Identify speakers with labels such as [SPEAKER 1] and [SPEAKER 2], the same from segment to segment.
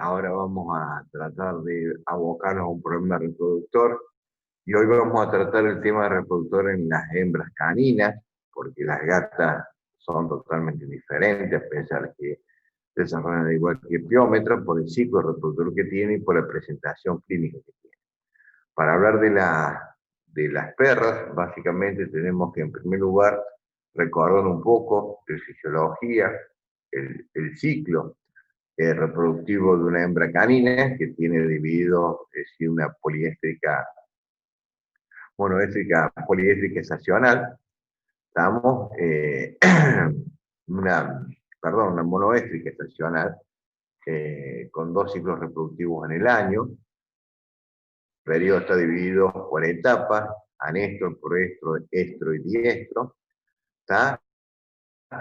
[SPEAKER 1] ahora vamos a tratar de abocarnos a un problema reproductor y hoy vamos a tratar el tema reproductor en las hembras caninas, porque las gatas son totalmente diferentes, a pesar que desarrollan igual que piómetro por el ciclo reproductor que tiene y por la presentación clínica que tiene. Para hablar de las perras, básicamente tenemos que en primer lugar recordar un poco de fisiología, el ciclo reproductivo de una hembra canina que tiene dividido, es decir, una poliéstrica, monoéstrica, poliéstrica estacional. Estamos, una, una monoéstrica estacional con 2 ciclos reproductivos en el año. El periodo está dividido por etapas: anestro, proestro, estro y diestro. ¿Está?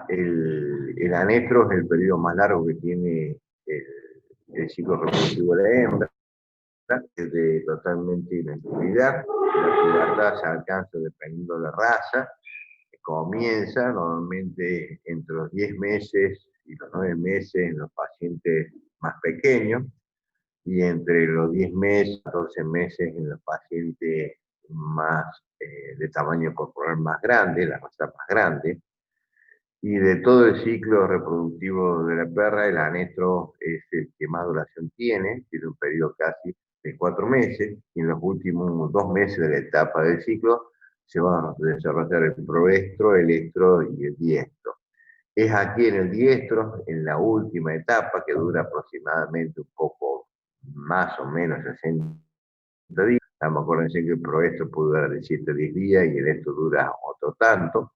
[SPEAKER 1] El anestro es el periodo más largo que tiene el ciclo reproductivo de la hembra, es de totalmente inactividad. La pubertad se alcanza dependiendo de la raza, comienza normalmente entre los 10 meses y los 9 meses en los pacientes más pequeños, y entre los 10 meses y 14 meses en los pacientes más de tamaño corporal más grande, la raza más grande. Y de todo el ciclo reproductivo de la perra, el anestro es el que más duración tiene un periodo casi de 4 meses, y en los últimos 2 meses de la etapa del ciclo se van a desarrollar el proestro, el estro y el diestro. Es aquí en el diestro, en la última etapa, que dura aproximadamente un poco más o menos 60 días. Acuérdense que el proestro puede durar de 7 a 10 días y el estro dura otro tanto.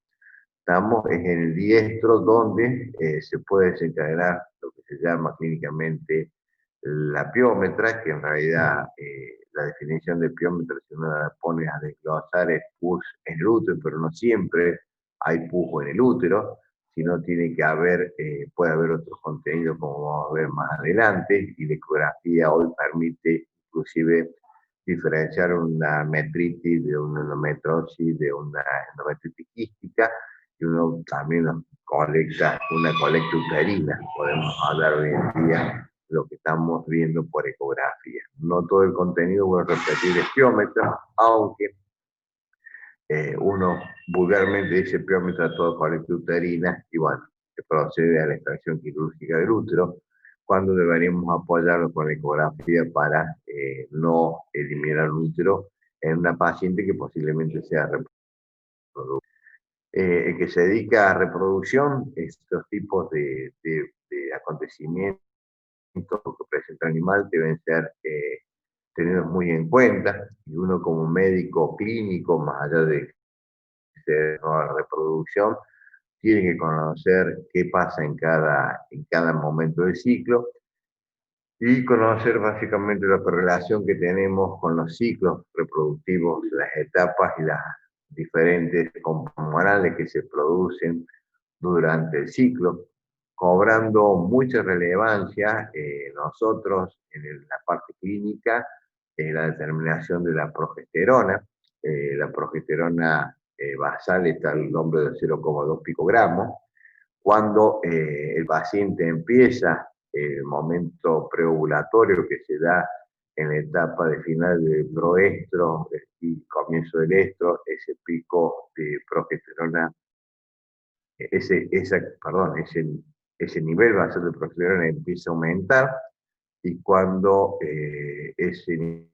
[SPEAKER 1] Estamos en el diestro, donde se puede desencadenar lo que se llama clínicamente la piómetra, que en realidad la definición de piómetra, si uno la pone a desglosar, es pus en el útero, pero no siempre hay pus en el útero, sino tiene que haber, puede haber otros contenidos, como vamos a ver más adelante, y la ecografía hoy permite inclusive diferenciar una metritis de una endometriosis, de una endometritis quística, y uno también colecta una colecta uterina. Podemos hablar hoy en día de lo que estamos viendo por ecografía. No todo el contenido, voy a repetir, es piómetro, aunque uno vulgarmente dice piómetro a toda colecta uterina, y bueno, se procede a la extracción quirúrgica del útero, cuando deberíamos apoyarlo con la ecografía para no eliminar el útero en una paciente que posiblemente sea reproductiva. El que se dedica a reproducción, estos tipos de acontecimientos que presenta el animal deben ser tenidos muy en cuenta, y uno como médico clínico, más allá de la reproducción, tiene que conocer qué pasa en cada momento del ciclo, y conocer básicamente la correlación que tenemos con los ciclos reproductivos, las etapas y las diferentes hormonales que se producen durante el ciclo, cobrando mucha relevancia nosotros en la parte clínica, la determinación de la progesterona. La progesterona basal está el nombre de 0,2 picogramos. Cuando el paciente empieza el momento preovulatorio, que se da en la etapa de final del proestro y comienzo del estro, ese pico de progesterona, ese nivel basal de progesterona empieza a aumentar, y cuando ese nivel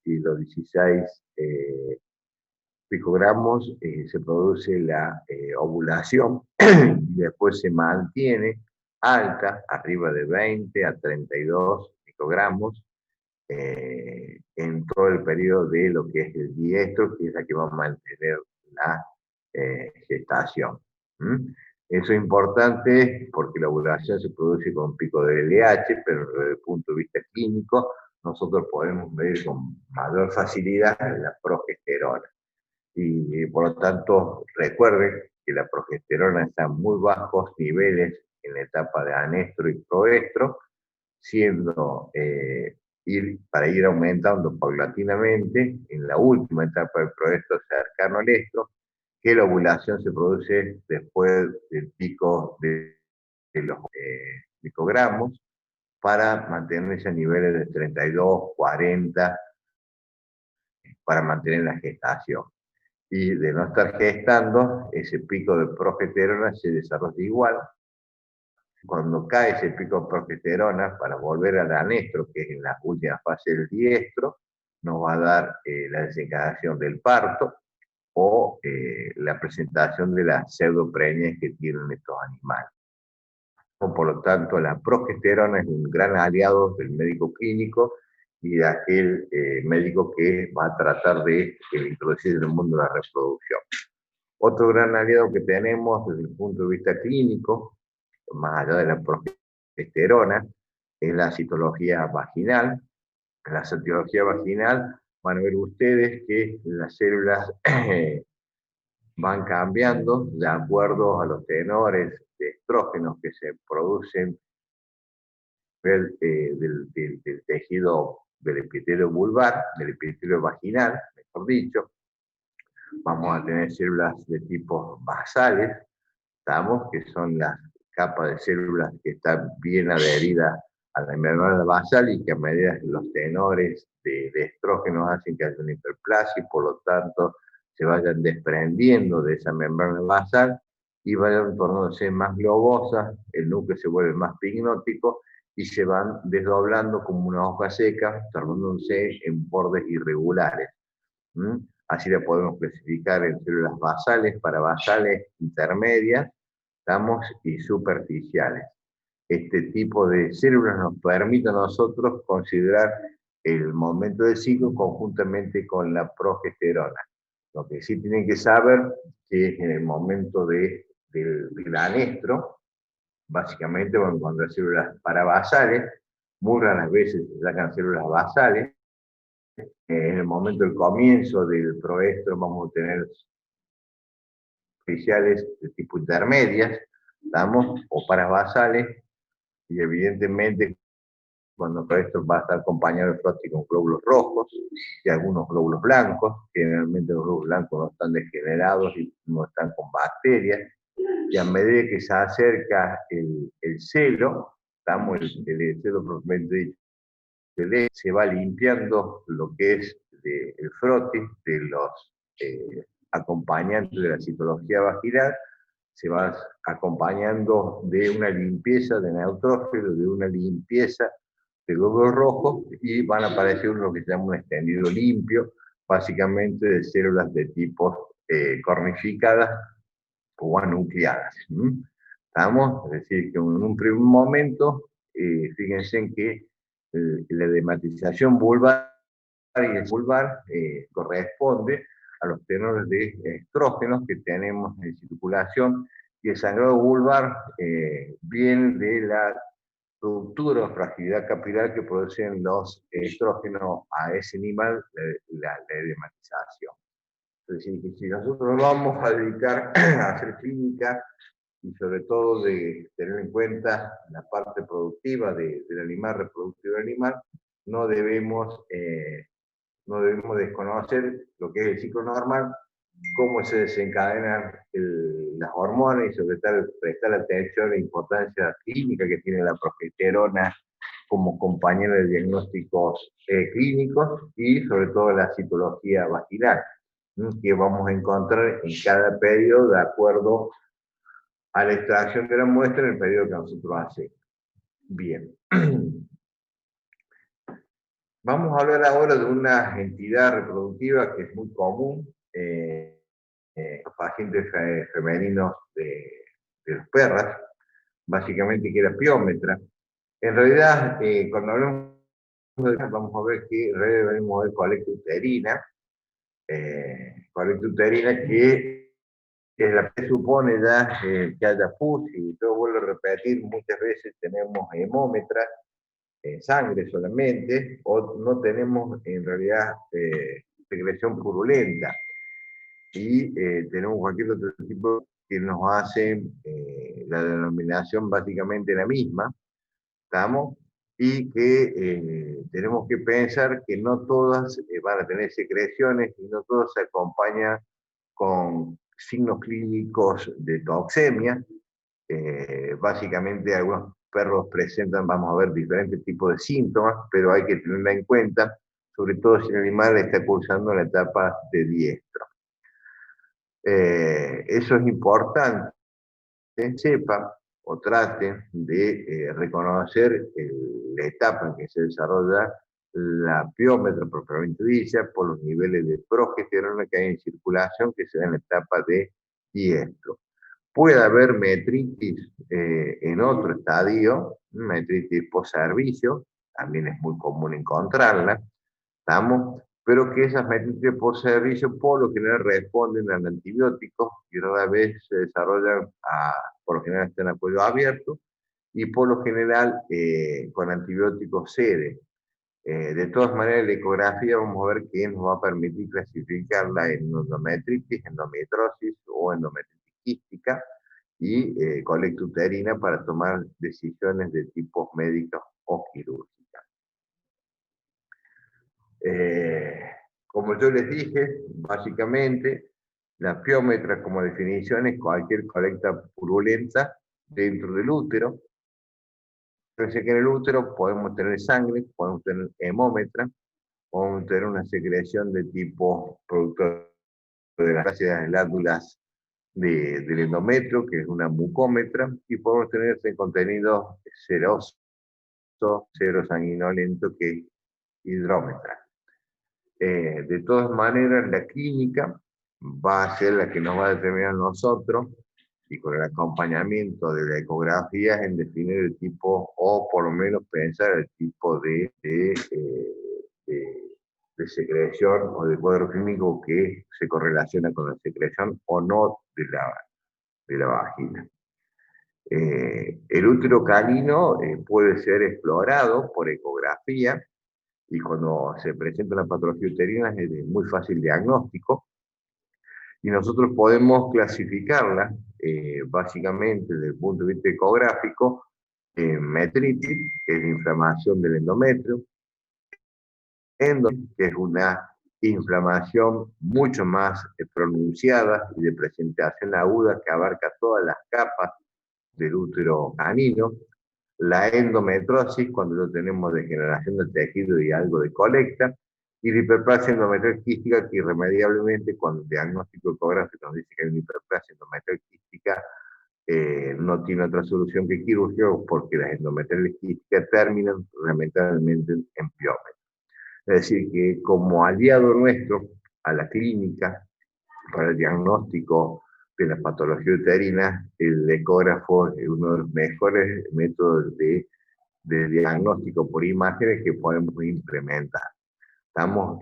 [SPEAKER 1] y los 16 picogramos, se produce la ovulación, y después se mantiene alta, arriba de 20 a 32 picogramos, en todo el periodo de lo que es el diestro, que es la que va a mantener la gestación. ¿Mm? Eso es importante porque la ovulación se produce con pico de LH, pero desde el punto de vista clínico nosotros podemos medir con mayor facilidad la progesterona. Y por lo tanto, recuerden que la progesterona está en muy bajos niveles en la etapa de anestro y proestro, siendo para ir aumentando paulatinamente en la última etapa del proestro cercano al estro, que la ovulación se produce después del pico de los microgramos para mantener esos niveles de 32, 40, para mantener la gestación. Y de no estar gestando, ese pico de progesterona se desarrolla igual. Cuando cae ese pico de progesterona, para volver al anestro, que es en la última fase del diestro, nos va a dar la desencadenación del parto o la presentación de las pseudopreñas que tienen estos animales. Por lo tanto, la progesterona es un gran aliado del médico clínico y de aquel médico que va a tratar de introducir en el mundo de la reproducción. Otro gran aliado que tenemos desde el punto de vista clínico, más allá de la progesterona, es la citología vaginal. En la citología vaginal van a ver ustedes que las células van cambiando de acuerdo a los tenores de estrógenos que se producen del tejido del epitelio vulvar, del epitelio vaginal, mejor dicho. Vamos a tener células de tipo basales, ¿estamos? Que son las capas de células que están bien adheridas a la membrana basal y que a medida que los tenores de estrógenos hacen que haya una hiperplasia y por lo tanto se vayan desprendiendo de esa membrana basal y vayan tornándose más globosas, el núcleo se vuelve más pignótico y se van desdoblando como una hoja seca, tornándose en bordes irregulares. Así la podemos clasificar en células basales, parabasales, intermedias, ¿estamos? Y superficiales. Este tipo de células nos permite a nosotros considerar el momento del ciclo conjuntamente con la progesterona. Lo que sí tienen que saber que en el momento del anestro, básicamente cuando hay células parabasales, muy raras veces se sacan células basales. En el momento del comienzo del proestro vamos a tener superficiales de tipo intermedias, ¿estamos? O parabasales, y evidentemente cuando esto va a estar acompañado de frote con glóbulos rojos y algunos glóbulos blancos. Generalmente los glóbulos blancos no están degenerados y no están con bacterias, y a medida que se acerca el celo, estamos el celo propiamente dicho, se va limpiando lo que es el frote de los acompañantes de la citología vaginal, se va acompañando de una limpieza de neutrófilos, de una limpieza de glóbulos rojos, y van a aparecer lo que se llama un extendido limpio, básicamente de células de tipo cornificadas o anucleadas. ¿Estamos? Es decir, que en un primer momento, fíjense en que la edematización vulvar y el vulvar corresponde a los tenores de estrógenos que tenemos en circulación, y el sangrado vulvar viene de la ruptura o fragilidad capilar que producen los estrógenos a ese nivel, la edematización. Es decir, que si nosotros vamos a dedicar a hacer clínica, y sobre todo de tener en cuenta la parte productiva del animal, reproductivo del animal, no debemos desconocer lo que es el ciclo normal, cómo se desencadenan las hormonas y sobre todo prestar atención a la importancia clínica que tiene la progesterona como compañera de diagnósticos clínicos, y sobre todo la citología vaginal, que vamos a encontrar en cada periodo de acuerdo a la extracción de la muestra en el periodo que nosotros hacemos. Bien. Vamos a hablar ahora de una entidad reproductiva que es muy común los pacientes femeninos de las perras, básicamente que era piómetra. En realidad, cuando hablamos de vamos a ver que en realidad venimos a ver colecta uterina, que es la que supone ya que haya pus, y yo vuelvo a repetir, muchas veces tenemos hemómetras, sangre solamente, o no tenemos en realidad secreción purulenta, y tenemos cualquier otro tipo que nos hace la denominación básicamente la misma, ¿estamos? Y que tenemos que pensar que no todas van a tener secreciones y no todas se acompañan con signos clínicos de toxemia. Básicamente algunos perros presentan, vamos a ver, diferentes tipos de síntomas, pero hay que tenerla en cuenta, sobre todo si el animal está cursando la etapa de diestro. Eso es importante, sepa o trate de reconocer la etapa en que se desarrolla la piómetra propiamente dicha por los niveles de progesterona que hay en circulación que se da en la etapa de diestro. Puede haber metritis en otro estadio, metritis post-servicio, también es muy común encontrarla, ¿estamos? Pero que esas metritis post-servicio por lo general responden al antibiótico y rara vez se desarrollan, por lo general están a cuello abierto y por lo general con antibióticos cede. De todas maneras, la ecografía vamos a ver que nos va a permitir clasificarla en endometritis, endometriosis o endometritis quística y colecta uterina para tomar decisiones de tipo médicos o quirúrgicas. Como yo les dije, básicamente, la piómetra como definición es cualquier colecta purulenta dentro del útero. Pensé que en el útero podemos tener sangre, podemos tener hemómetra, podemos tener una secreción de tipo producto de las glándulas del endometrio, que es una mucómetra, y podemos tener ese contenido seroso, serosanguinolento, que es hidrómetra. De todas maneras, la clínica va a ser la que nos va a determinar nosotros, y con el acompañamiento de la ecografía en definir el tipo, o por lo menos pensar el tipo de secreción o de cuadro clínico que se correlaciona con la secreción o no de la vagina. El útero canino puede ser explorado por ecografía y cuando se presenta una patología uterina es de muy fácil diagnóstico y nosotros podemos clasificarla básicamente desde el punto de vista ecográfico en metritis, que es la inflamación del endometrio, que es una inflamación mucho más pronunciada y de presentación aguda que abarca todas las capas del útero canino, la endometriosis, cuando lo tenemos degeneración del tejido y algo de colecta, y la hiperplasia endometrial quística, que irremediablemente, cuando el diagnóstico ecográfico nos dice que hay una hiperplasia endometrial quística, no tiene otra solución que quirúrgica, porque las endometriales quísticas terminan lamentablemente en piómetra. Es decir, que como aliado nuestro a la clínica para el diagnóstico de la patología uterina, el ecógrafo es uno de los mejores métodos de diagnóstico por imágenes que podemos implementar.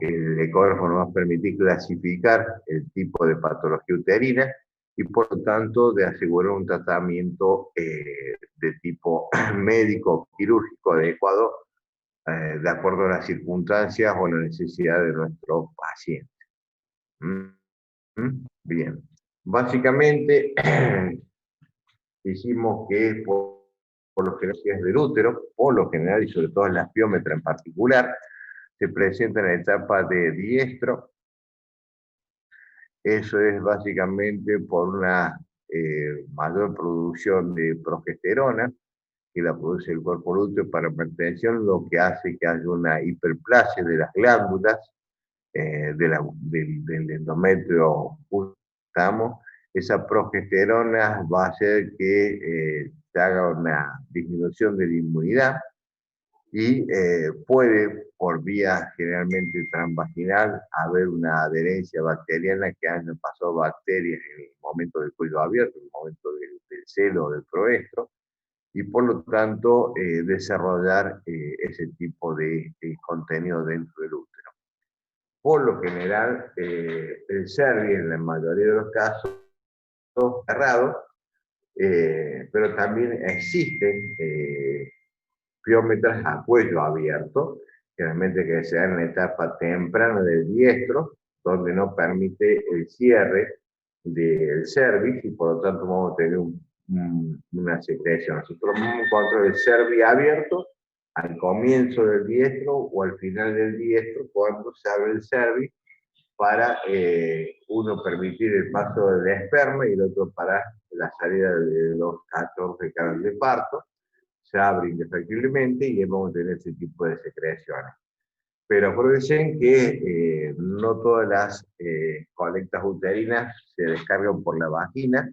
[SPEAKER 1] El ecógrafo nos va a permitir clasificar el tipo de patología uterina y por lo tanto de asegurar un tratamiento de tipo médico quirúrgico adecuado de acuerdo a las circunstancias o la necesidad de nuestro paciente. Bien. Básicamente, dijimos que por lo general es del útero, por lo general y sobre todo en la piómetra en particular, se presenta en la etapa de diestro. Eso es básicamente por una mayor producción de progesterona, que la produce el cuerpo lúteo para mantención, lo que hace que haya una hiperplasia de las glándulas del endometrio. ¿Estamos? Esa progesterona va a hacer que se haga una disminución de la inmunidad y puede, por vía generalmente transvaginal, haber una adherencia bacteriana que han pasado bacterias en el momento del cuello abierto, en el momento del seno o del proestro, y por lo tanto desarrollar ese tipo de contenido dentro del útero. Por lo general, el cervix en la mayoría de los casos cerrado, pero también existen piómetras a cuello abierto, generalmente que se dan en la etapa temprana del diestro, donde no permite el cierre del cervix y por lo tanto vamos a tener una secreción. Nosotros vamos a encontrar el cervix abierto al comienzo del diestro o al final del diestro, cuando se abre el cervix para uno permitir el paso del esperma y el otro para la salida de los 14 canales de parto. se abre indefectiblemente y vamos a tener ese tipo de secreciones. Pero aprovechen que no todas las colectas uterinas se descargan por la vagina,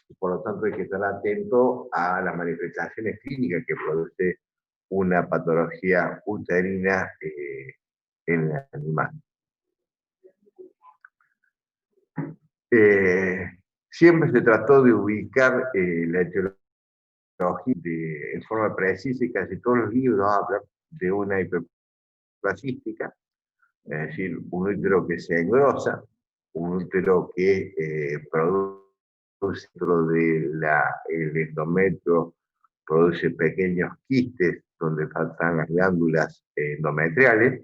[SPEAKER 1] y por lo tanto hay que estar atento a las manifestaciones clínicas que produce una patología uterina en el animal. Siempre se trató de ubicar la etiología en forma precisa y casi todos los libros hablan de una hiperplástica, es decir, un útero que se engrosa, un útero que produce dentro del endometrio, produce pequeños quistes donde faltan las glándulas endometriales,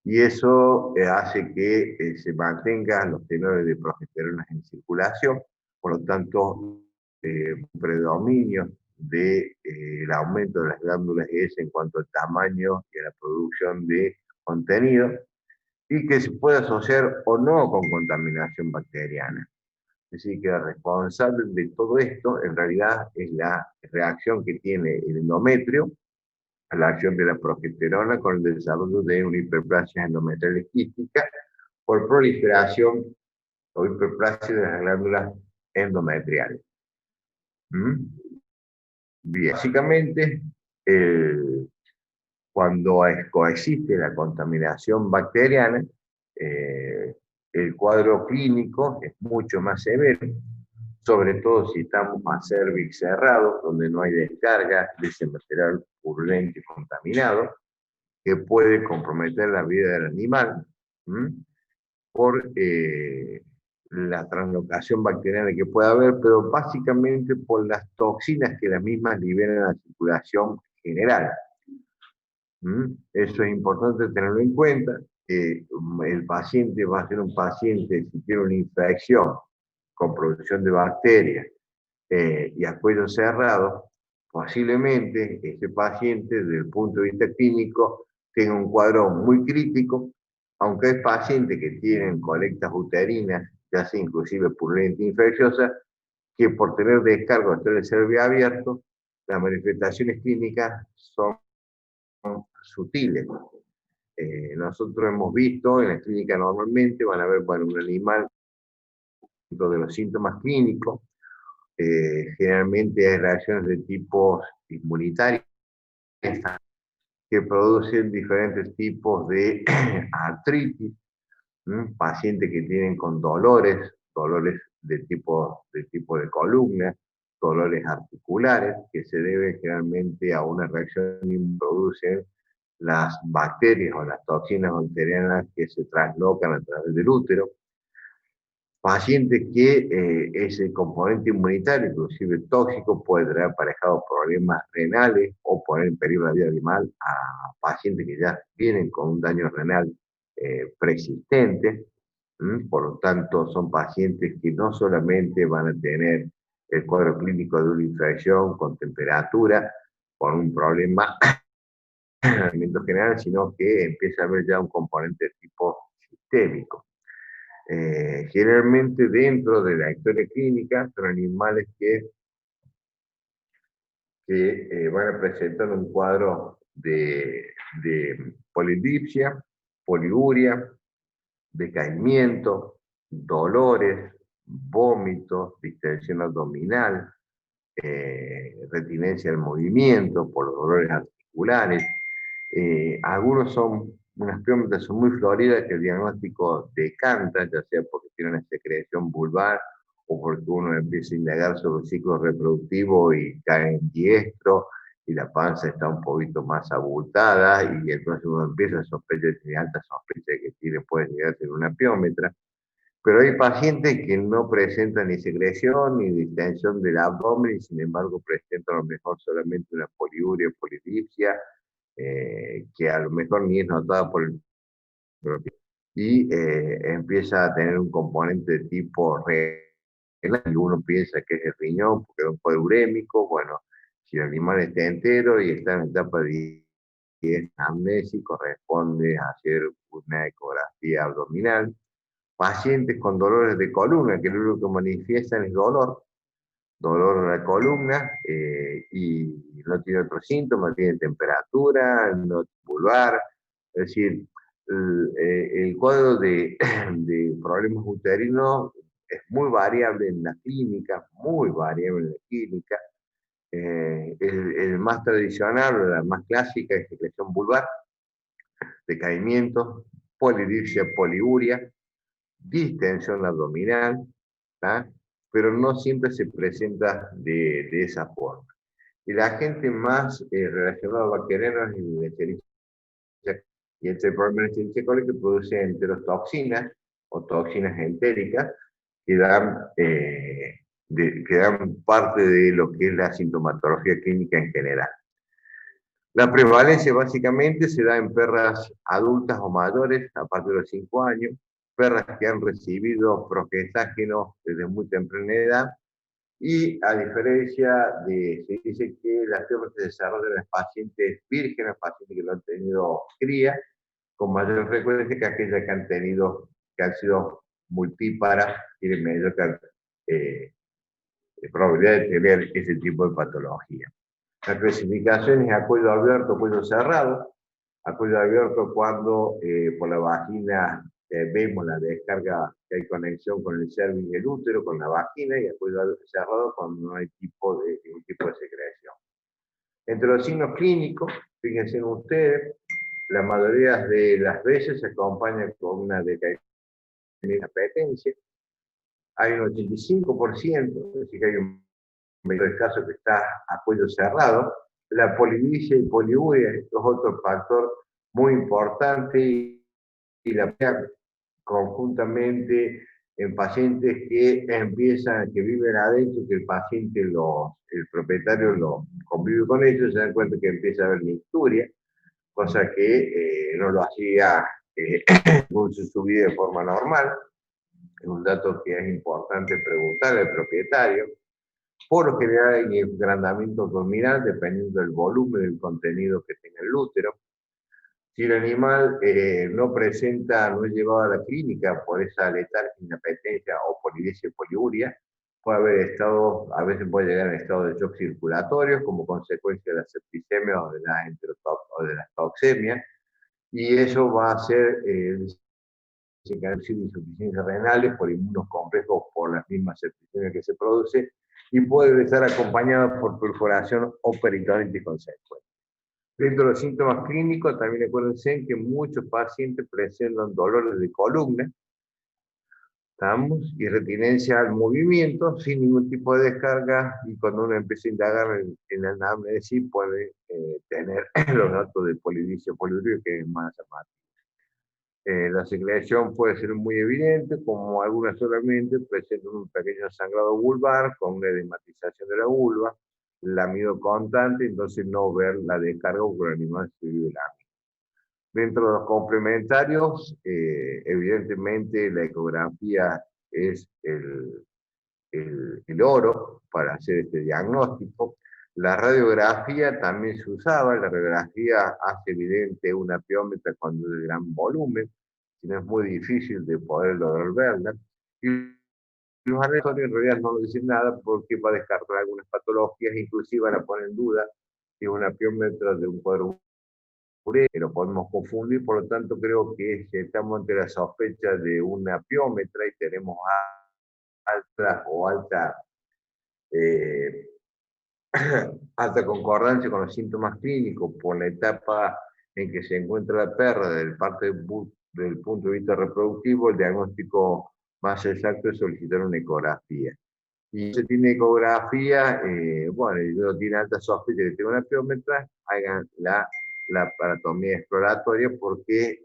[SPEAKER 1] y eso hace que se mantengan los tenores de progesterona en circulación, por lo tanto, un predominio del aumento de las glándulas es en cuanto al tamaño y a la producción de contenido, y que se puede asociar o no con contaminación bacteriana. Es decir, que el responsable de todo esto en realidad es la reacción que tiene el endometrio a la acción de la progesterona con el desarrollo de una hiperplasia endometrial quística por proliferación o hiperplasia de las glándulas endometriales. ¿Mm? Bien, básicamente, cuando coexiste la contaminación bacteriana, el cuadro clínico es mucho más severo, sobre todo si estamos a cervix cerrado, donde no hay descarga de ese material purulento y contaminado, que puede comprometer la vida del animal por la translocación bacteriana que puede haber, pero básicamente por las toxinas que las mismas liberan a la circulación general. Eso es importante tenerlo en cuenta. El paciente va a ser un paciente, si tiene una infección con producción de bacterias y a cuello cerrado, posiblemente ese paciente, desde el punto de vista clínico, tenga un cuadro muy crítico, aunque hay pacientes que tienen colectas uterinas, ya sea inclusive purulenta infecciosa, que por tener descargo del cerebro abierto, las manifestaciones clínicas son sutiles. Nosotros hemos visto en la clínica normalmente, van a ver, bueno, un animal de los síntomas clínicos, generalmente hay reacciones de tipo inmunitario que producen diferentes tipos de artritis, pacientes que tienen con dolores de tipo de columna, dolores articulares, que se deben generalmente a una reacción que producen las bacterias o las toxinas bacterianas que se traslocan a través del útero. Pacientes que ese componente inmunitario, inclusive tóxico, puede traer aparejados problemas renales o poner en peligro la vida animal a pacientes que ya vienen con un daño renal preexistente. Por lo tanto, son pacientes que no solamente van a tener el cuadro clínico de una infección con temperatura, con un problema de alimento general, sino que empieza a haber ya un componente de tipo sistémico. Generalmente dentro de la historia clínica son animales que van a presentar un cuadro de polidipsia, poliuria, decaimiento, dolores, vómitos, distensión abdominal, retinencia al movimiento por los dolores articulares. Algunos son, unas piómetras son muy floridas que el diagnóstico decanta, ya sea porque tiene una secreción vulvar o porque uno empieza a indagar sobre el ciclo reproductivo y cae en diestro y la panza está un poquito más abultada y entonces uno empieza a sospechar, tiene alta sospecha de que puede llegar a ser una piómetra. Pero hay pacientes que no presentan ni secreción ni distensión del abdomen y sin embargo presentan a lo mejor solamente una poliuria, polidipsia, que a lo mejor ni es notada por el propio. Y empieza a tener un componente de tipo renal, y uno piensa que es el riñón porque es un cuadro urémico. Bueno, si el animal está entero y está en etapa de amnésico, corresponde a hacer una ecografía abdominal. Pacientes con dolores de columna, que lo único que manifiestan es dolor, dolor en la columna y no tiene otros síntomas, tiene temperatura, no vulvar, es decir, el cuadro de problemas uterinos es muy variable en la clínica, muy variable en la clínica. El más tradicional, la más clásica es secreción vulvar, decaimiento, polidipsia, poliuria, distensión abdominal, ¿tá? Pero no siempre se presenta de esa forma. El agente más relacionado a bacterianos es la Escherichia, y este problema de Escherichia coli que produce enterotoxinas o toxinas entéricas que que dan parte de lo que es la sintomatología clínica en general. La prevalencia básicamente se da en perras adultas o mayores a partir de los 5 años, perras que han recibido progestágenos desde muy temprana edad y a diferencia se dice que las fiebre se desarrollan en las pacientes vírgenes, pacientes que no han tenido cría, con mayor frecuencia que aquellas que han sido multíparas, tienen mayor probabilidad de tener ese tipo de patología. La clasificación es a cuello abierto, cuello cerrado. A cuello abierto cuando por la vagina vemos la descarga, que hay conexión con el cervix y el útero, con la vagina, y a cuello cerrado cuando no hay ningún tipo de secreción. Entre los signos clínicos, fíjense ustedes, la mayoría de las veces se acompaña con una decaimiento de apetencia. Hay un 85%, es decir, que hay un el caso que está a cuello cerrado. La polidipsia y poliuria es otro factor muy importante y la conjuntamente en pacientes que viven adentro, que el propietario convive con ellos, se dan cuenta que empieza a haber mixturia, cosa que no lo hacía con su vida de forma normal. Es un dato que es importante preguntar al propietario. Por lo general hay engrandamiento abdominal dependiendo del volumen del contenido que tenga el útero. Si el animal no es llevado a la clínica por esa letargia, inapetencia o polidipsia y poliuria, a veces puede llegar en estado de shock circulatorio como consecuencia de la septicemia o de la toxemia, y eso va a ser insuficiencias renales por inmunocomplejos por las mismas septicemias que se produce y puede estar acompañado por perforación o peritonitis consecuente. Dentro de los síntomas clínicos, también acuérdense que muchos pacientes presentan dolores de columna, ¿estamos? Y retinencia al movimiento sin ningún tipo de descarga, y cuando uno empieza a indagar en la anamnesis puede tener los datos de polidipsia poliuria, que es más llamativo. La secreción puede ser muy evidente, como algunas solamente presentan un pequeño sangrado vulvar con una edematización de la vulva, lamido constante, entonces no ver la descarga o el animal se vive lámido. Dentro de los complementarios, evidentemente la ecografía es el oro para hacer este diagnóstico. La radiografía también se usaba, la radiografía hace evidente una piómetra cuando es de gran volumen, si no es muy difícil de poder lograr verla. Y los aleatorios en realidad no nos dicen nada porque va a descartar algunas patologías, inclusive van a poner en duda si es una piómetra de un cuadro urea, que lo podemos confundir, por lo tanto creo que estamos ante la sospecha de una piómetra y tenemos eh, alta concordancia con los síntomas clínicos por la etapa en que se encuentra la perra del punto de vista reproductivo. El diagnóstico más exacto es solicitar una ecografía. Y si se tiene ecografía, bueno, y uno tiene alta sospecha de que tiene una piómetra, hagan la paratomía exploratoria porque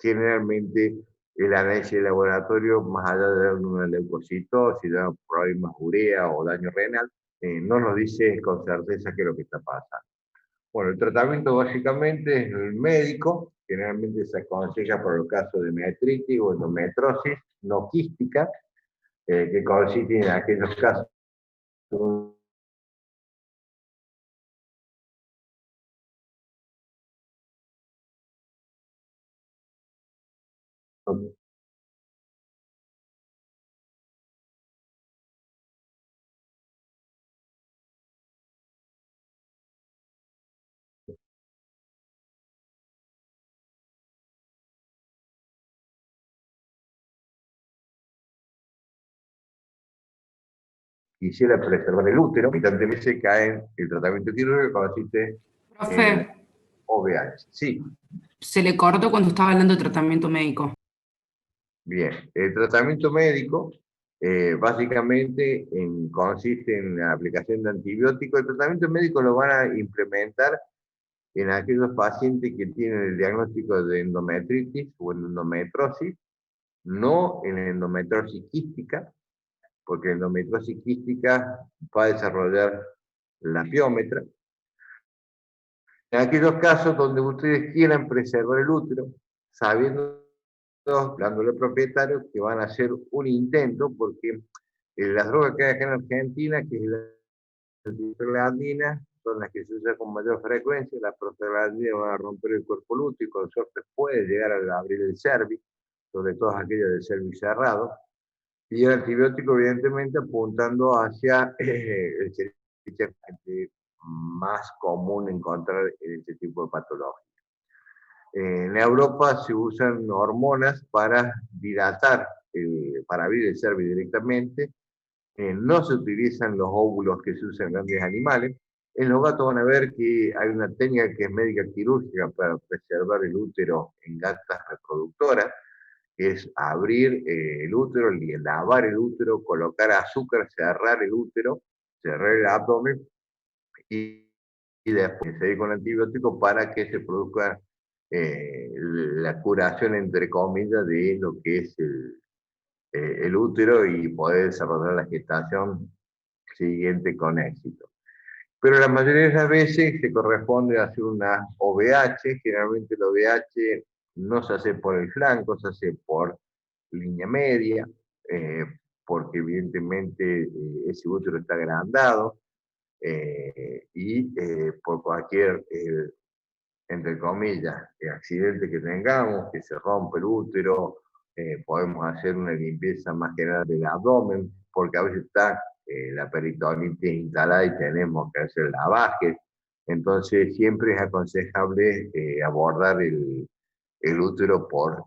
[SPEAKER 1] generalmente el análisis de laboratorio, más allá de dar una leucocitosis, de problemas urea o daño renal, no nos dice con certeza qué es lo que está pasando. Bueno, el tratamiento básicamente es el médico, generalmente se aconseja por el caso de metritis o endometriosis no quística, que consiste en aquellos casos quisiera preservar el útero, instantáneamente cae el tratamiento quirúrgico que consiste
[SPEAKER 2] Profe,
[SPEAKER 1] en OVH. Sí,
[SPEAKER 2] se le cortó cuando estaba hablando de tratamiento médico.
[SPEAKER 1] bien. El tratamiento médico básicamente consiste en la aplicación de antibióticos. El tratamiento médico lo van a implementar en aquellos pacientes que tienen el diagnóstico de endometritis o endometrosis, no en endometrosis quística, porque la endometrosis quística va a desarrollar la piómetra. En aquellos casos donde ustedes quieran preservar el útero, sabiendo, dándole al propietario que van a hacer un intento, porque las drogas que hay acá en Argentina, que es la prostaglandina, son las que se usan con mayor frecuencia. La prostaglandina va a romper el cuerpo lúteo y con suerte puede llegar a abrir el cervix, sobre todo aquellas del cervix cerrado. Y el antibiótico, evidentemente, apuntando hacia el cervix más común encontrar en este tipo de patología. En Europa se usan hormonas para dilatar, para abrir el cervix directamente. No se utilizan los óvulos que se usan en grandes animales. En los gatos van a ver que hay una técnica que es médica quirúrgica para preservar el útero en gatas reproductoras, que es abrir el útero, lavar el útero, colocar azúcar, cerrar el útero, cerrar el abdomen y, y después seguir con antibióticos para que se produzca la curación, entre comillas, de lo que es el útero y poder desarrollar la gestación siguiente con éxito. Pero la mayoría de las veces se corresponde a hacer una OVH. Generalmente el OVH no se hace por el flanco, se hace por línea media, porque evidentemente ese útero está agrandado, y por cualquier, entre comillas, accidente que tengamos, que se rompe el útero, podemos hacer una limpieza más general del abdomen, porque a veces está la peritonitis instalada y tenemos que hacer lavaje. Entonces siempre es aconsejable abordar el útero por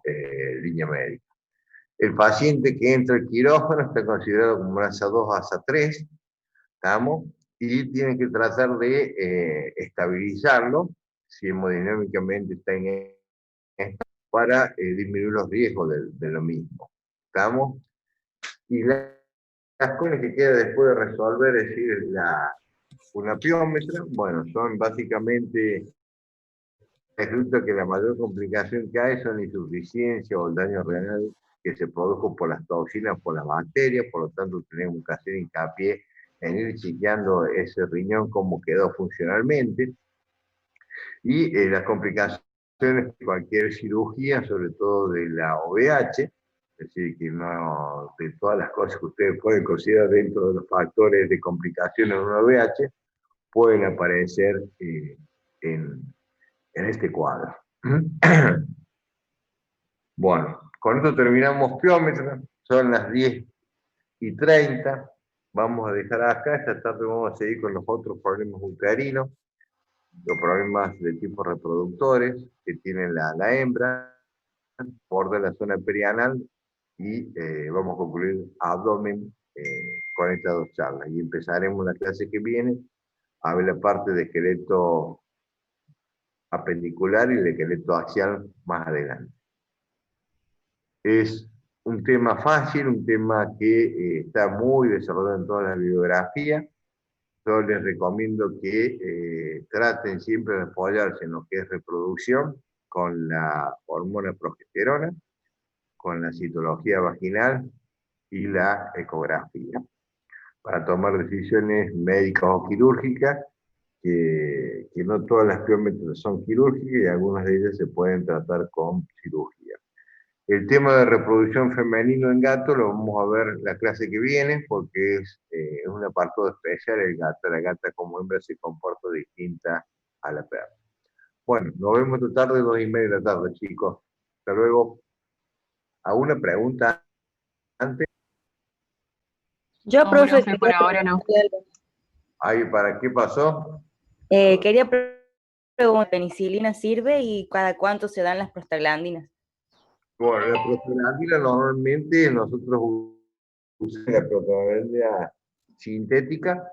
[SPEAKER 1] línea médica. El paciente que entra al quirófano está considerado como un ASA 2, ASA 3, ¿estamos? Y tienen que tratar de estabilizarlo, si hemodinámicamente está en esto, para disminuir los riesgos de lo mismo. ¿Estamos? Y las cosas que queda después de resolver, es decir, una piómetra, bueno, son básicamente, resulta que la mayor complicación que hay son la insuficiencia o el daño renal que se produjo por las toxinas, por las bacterias, por lo tanto tenemos que hacer hincapié en ir chequeando ese riñón cómo quedó funcionalmente, y las complicaciones de cualquier cirugía, sobre todo de la OVH, es decir, que no, de todas las cosas que ustedes pueden considerar dentro de los factores de complicaciones de una OVH, pueden aparecer en este cuadro. Bueno, con esto terminamos piómetro, son las 10:30, vamos a dejar acá, esta tarde vamos a seguir con los otros problemas uterinos, los problemas de tipo reproductores que tiene la hembra, por de la zona perianal, y vamos a concluir abdomen con estas dos charlas. Y empezaremos la clase que viene a ver la parte de esqueleto apendicular y de esqueleto axial más adelante. Es un tema fácil, un tema que está muy desarrollado en toda la bibliografía. Yo les recomiendo que traten siempre de apoyarse en lo que es reproducción con la hormona progesterona, con la citología vaginal y la ecografía, para tomar decisiones médicas o quirúrgicas, que no todas las piómetras son quirúrgicas y algunas de ellas se pueden tratar con cirugía. El tema de reproducción femenino en gato lo vamos a ver la clase que viene, porque es un apartado especial. El gato, la gata como hembra se comporta distinta a la perra. Bueno, nos vemos esta tarde, 2:30 de la tarde, chicos. Hasta luego. ¿Alguna pregunta antes?
[SPEAKER 3] Yo,
[SPEAKER 2] No,
[SPEAKER 3] profe,
[SPEAKER 2] profe, por ahora no.
[SPEAKER 1] ¿Ay, para qué pasó?
[SPEAKER 3] Quería preguntar, ¿penicilina sirve y cada cuánto se dan las prostaglandinas?
[SPEAKER 1] Bueno, la prostaglandina normalmente nosotros usamos la prostaglandina sintética,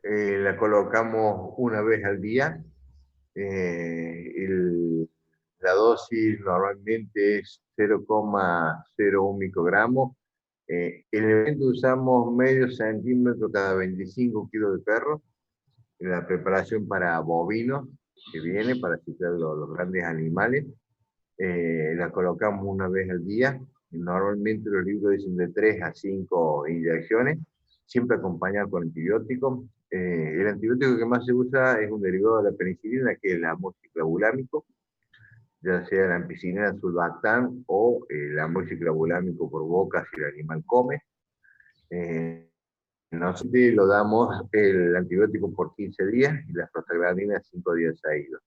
[SPEAKER 1] la colocamos una vez al día. La dosis normalmente es 0,01 microgramos. En el evento usamos medio centímetro cada 25 kilos de perro. En la preparación para bovinos, que viene para citar los grandes animales, la colocamos una vez al día. Normalmente los libros dicen de 3 a 5 inyecciones, siempre acompañado con antibióticos. El antibiótico que más se usa es un derivado de la penicilina, que es el amoxiclavulámico, ya sea la ampicilina sulbactam o el amoxiclavulámico por boca si el animal come. Nosotros lo damos el antibiótico por 15 días y las prostaglandinas 5 días seguidos.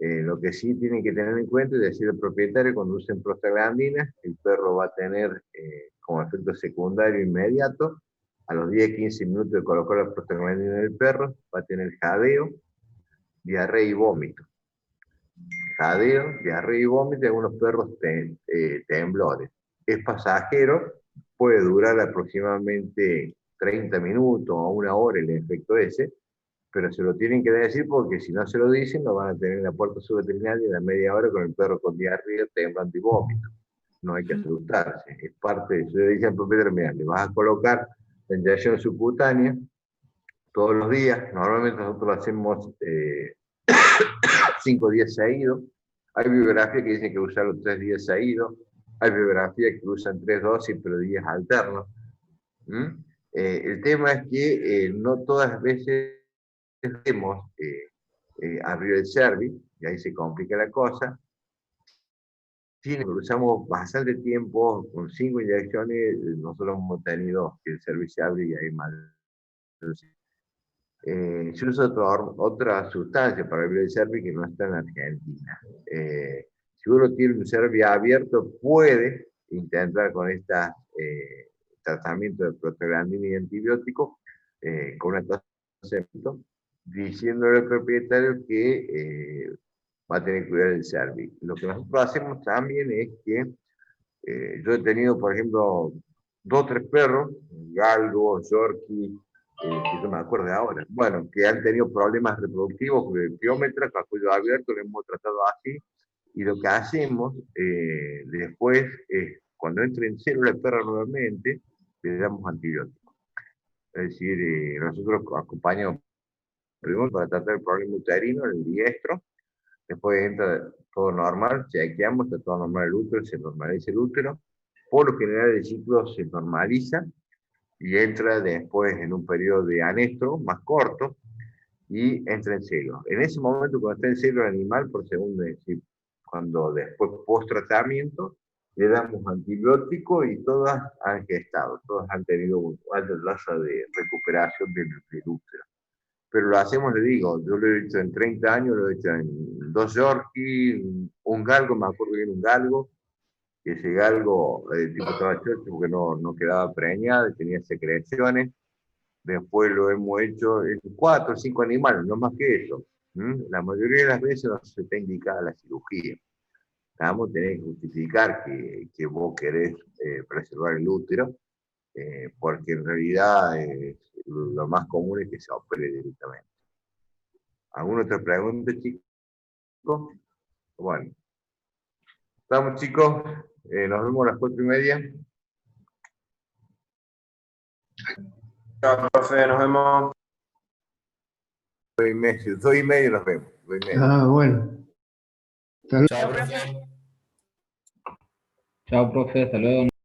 [SPEAKER 1] Lo que sí tienen que tener en cuenta es decir al propietario, cuando usen prostaglandinas, el perro va a tener como efecto secundario inmediato, a los 10-15 minutos de colocar la prostaglandina en el perro, va a tener jadeo, diarrea y vómito. Jadeo, diarrea y vómito, y algunos perros temblores. Es pasajero, puede durar aproximadamente 30 minutos o una hora el efecto ese, pero se lo tienen que decir porque si no se lo dicen, lo van a tener en la puerta de su veterinario a la media hora con el perro con diarrea, temblando y vómito. No hay que asustarse, es parte de eso. Le dicen al propietario, mira, le vas a colocar la inyección subcutánea todos los días. Normalmente nosotros lo hacemos 5 días seguidos. Hay bibliografías que dicen que usarlo 3 días seguidos. Hay bibliografías que usan 3 dosis, pero días alternos. El tema es que no todas las veces hemos abrir el cervix, y ahí se complica la cosa. Si usamos bastante tiempo, con 5 inyecciones, nosotros hemos tenido que el cervix se abre y hay mal. Se usa otra sustancia para abrir el cervix que no está en Argentina. Si uno tiene un cervix abierto, puede intentar con este tratamiento de prostaglandina y antibiótico, con una tasa, diciéndole al propietario que va a tener que cuidar el cervix. Lo que nosotros hacemos también es que yo he tenido, por ejemplo, 2 o 3 perros, galgo, yorkie, que no me acuerdo ahora, bueno, que han tenido problemas reproductivos de piómetras, con cuello abierto, lo hemos tratado así, y lo que hacemos después es, cuando entra en célula el perro nuevamente, le damos antibióticos. Es decir, nosotros acompañamos primero para tratar el problema uterino, el diestro, después entra todo normal, chequeamos, está todo normal el útero, se normaliza el útero, por lo general el ciclo se normaliza y entra después en un periodo de anestro más corto y entra en celo. En ese momento, cuando está en celo el animal, por segundo, es decir, cuando después post-tratamiento, le damos antibiótico y todas han gestado, todas han tenido una alta tasa de recuperación del útero. Pero lo hacemos, le digo, yo lo he hecho en 30 años, lo he hecho en 2 yorkie, un galgo, me acuerdo que era un galgo, que ese galgo tipo estaba chocho porque no quedaba preñado, tenía secreciones. Después lo hemos hecho en 4 o 5 animales, no más que eso. La mayoría de las veces no se está indicada la cirugía. Vamos a tener que justificar que vos querés preservar el útero, porque en realidad lo más común es que se opere directamente. ¿Alguna otra pregunta, chicos? Bueno, estamos, chicos, nos vemos a las 4:30.
[SPEAKER 4] Chao, profe, nos vemos.
[SPEAKER 1] 2:30 nos vemos. 2:30.
[SPEAKER 5] Ah, bueno.
[SPEAKER 4] Chao, profe.
[SPEAKER 2] Chao, profe, hasta luego.